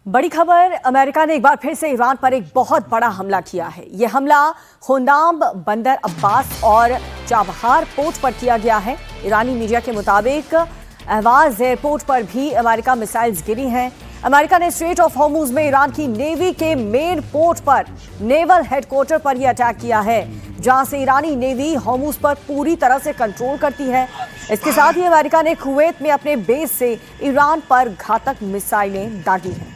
बड़ी खबर, अमेरिका ने एक बार फिर से ईरान पर एक बहुत बड़ा हमला किया है। यह हमला खुंदाम, बंदर अब्बास और चाबहार पोर्ट पर किया गया है। ईरानी मीडिया के मुताबिक अहवाज एयरपोर्ट पर भी अमेरिका मिसाइल्स गिरी हैं। अमेरिका ने स्ट्रेट ऑफ हॉर्मुज में ईरान की नेवी के मेन पोर्ट पर, नेवल हेडक्वार्टर पर यह अटैक किया है, जहां से ईरानी नेवी हॉर्मुज पर पूरी तरह से कंट्रोल करती है। इसके साथ ही अमेरिका ने कुवैत में अपने बेस से ईरान पर घातक मिसाइलें दागी हैं।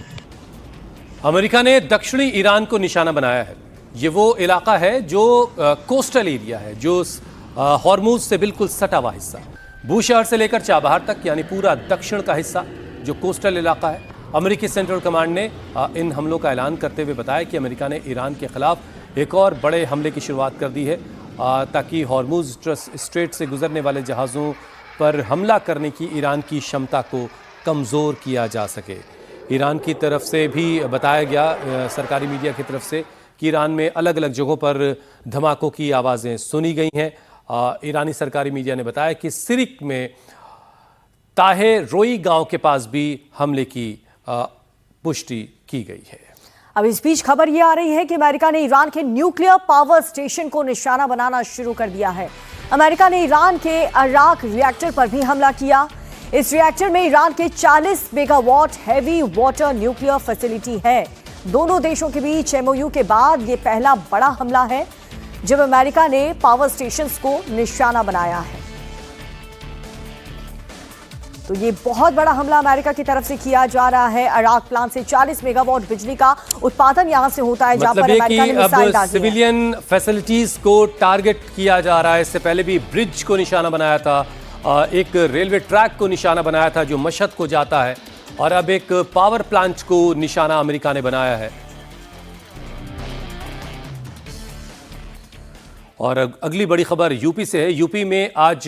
अमेरिका ने दक्षिणी ईरान को निशाना बनाया है। ये वो इलाका है जो कोस्टल एरिया है, जो हॉर्मुज से बिल्कुल सटा हुआ हिस्सा, बू शहर से लेकर चाबहार तक, यानी पूरा दक्षिण का हिस्सा जो कोस्टल इलाका है। अमेरिकी सेंट्रल कमांड ने इन हमलों का ऐलान करते हुए बताया कि अमेरिका ने ईरान के खिलाफ एक और बड़े हमले की शुरुआत कर दी है, ताकि हॉर्मुज स्ट्रेट से गुजरने वाले जहाज़ों पर हमला करने की ईरान की क्षमता को कमज़ोर किया जा सके। ईरान की तरफ से भी बताया गया, सरकारी मीडिया की तरफ से, कि ईरान में अलग अलग जगहों पर धमाकों की आवाज़ें सुनी गई हैं। ईरानी सरकारी मीडिया ने बताया कि सिरिक में ताहे रोई गांव के पास भी हमले की पुष्टि की गई है। अब इस बीच खबर यह आ रही है कि अमेरिका ने ईरान के न्यूक्लियर पावर स्टेशन को निशाना बनाना शुरू कर दिया है। अमेरिका ने ईरान के अराक रिएक्टर पर भी हमला किया। इस रिएक्टर में ईरान के 40 megawatt heavy water nuclear facility है। दोनों देशों के बीच एमओयू के बाद यह पहला बड़ा हमला है जब अमेरिका ने पावर स्टेशंस को निशाना बनाया है। तो ये बहुत बड़ा हमला अमेरिका की तरफ से किया जा रहा है। अराक प्लांट से 40 मेगावाट बिजली का उत्पादन यहां से होता है, जहां पर अमेरिका ने मिसाइल दागी है। सिविलियन फैसिलिटीज को टारगेट किया जा रहा है। इससे पहले भी ब्रिज को निशाना बनाया था, एक रेलवे ट्रैक को निशाना बनाया था जो मशहद को जाता है, और अब एक पावर प्लांट को निशाना अमेरिका ने बनाया है। और अगली बड़ी खबर यूपी से है। यूपी में आज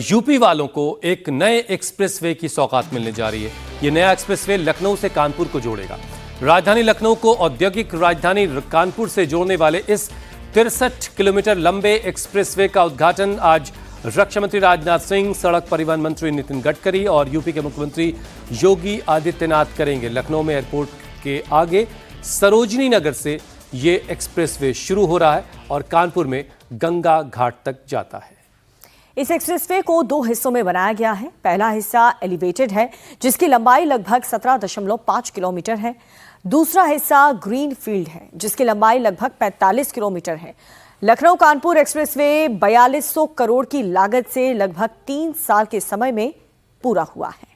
यूपी वालों को एक नए एक्सप्रेसवे की सौगात मिलने जा रही है। यह नया एक्सप्रेसवे लखनऊ से कानपुर को जोड़ेगा। राजधानी लखनऊ को औद्योगिक राजधानी कानपुर से जोड़ने वाले इस 63 किलोमीटर लंबे एक्सप्रेसवे का उद्घाटन आज रक्षा मंत्री राजनाथ सिंह, सड़क परिवहन मंत्री नितिन गडकरी और यूपी के मुख्यमंत्री योगी आदित्यनाथ करेंगे। लखनऊ में एयरपोर्ट के आगे सरोजनी नगर से ये एक्सप्रेसवे शुरू हो रहा है और कानपुर में गंगा घाट तक जाता है। इस एक्सप्रेसवे को 2 हिस्सों में बनाया गया है। पहला हिस्सा एलिवेटेड है, जिसकी लंबाई लगभग 17.5 किलोमीटर है। दूसरा हिस्सा ग्रीन फील्ड है, जिसकी लंबाई लगभग 45 किलोमीटर है। लखनऊ कानपुर एक्सप्रेसवे 4200 करोड़ की लागत से लगभग 3 साल के समय में पूरा हुआ है।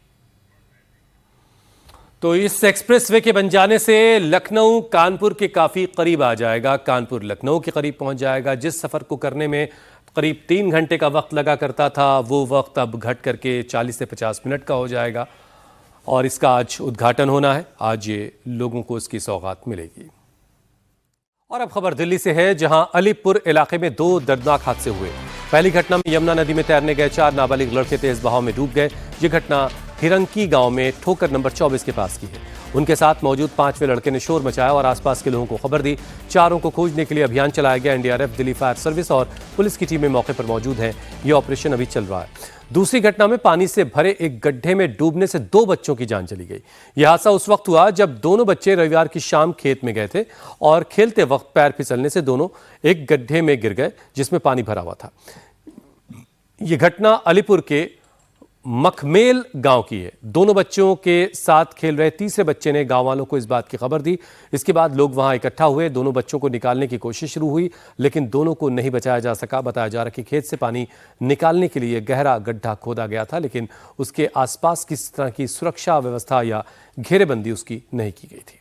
तो इस एक्सप्रेसवे के बन जाने से लखनऊ कानपुर के काफी करीब आ जाएगा। कानपुर लखनऊ के करीब पहुंच जाएगा। जिस सफर को करने में करीब 3 घंटे का वक्त लगा करता था, वो वक्त अब घट करके 40 से 50 मिनट का हो जाएगा। और इसका आज उद्घाटन होना है। आज ये लोगों को इसकी सौगात मिलेगी। और अब खबर दिल्ली से है, जहां अलीपुर इलाके में 2 दर्दनाक हादसे हुए। पहली घटना में यमुना नदी में तैरने गए 4 नाबालिग लड़के तेज बहाव में डूब गए। ये घटना हिरंकी गांव में ठोकर नंबर 24 के पास की है। उनके साथ मौजूद 5वें लड़के ने शोर मचाया और आसपास के लोगों को खबर दी। चारों को खोजने के लिए अभियान चलाया गया। एनडीआरएफ, दिल्ली फायर सर्विस और पुलिस की टीमें मौके पर मौजूद हैं। ये ऑपरेशन अभी चल रहा है। दूसरी घटना में पानी से भरे एक गड्ढे में डूबने से 2 बच्चों की जान चली गई। यह हादसा उस वक्त हुआ जब दोनों बच्चे रविवार की शाम खेत में गए थे और खेलते वक्त पैर फिसलने से दोनों एक गड्ढे में गिर गए, जिसमें पानी भरा हुआ था। यह घटना अलीपुर के मखमेल गांव की है। दोनों बच्चों के साथ खेल रहे तीसरे बच्चे ने गांव वालों को इस बात की खबर दी। इसके बाद लोग वहां इकट्ठा हुए। दोनों बच्चों को निकालने की कोशिश शुरू हुई, लेकिन दोनों को नहीं बचाया जा सका। बताया जा रहा है कि खेत से पानी निकालने के लिए गहरा गड्ढा खोदा गया था, लेकिन उसके आसपास किसी तरह की सुरक्षा व्यवस्था या घेरेबंदी उसकी नहीं की गई थी।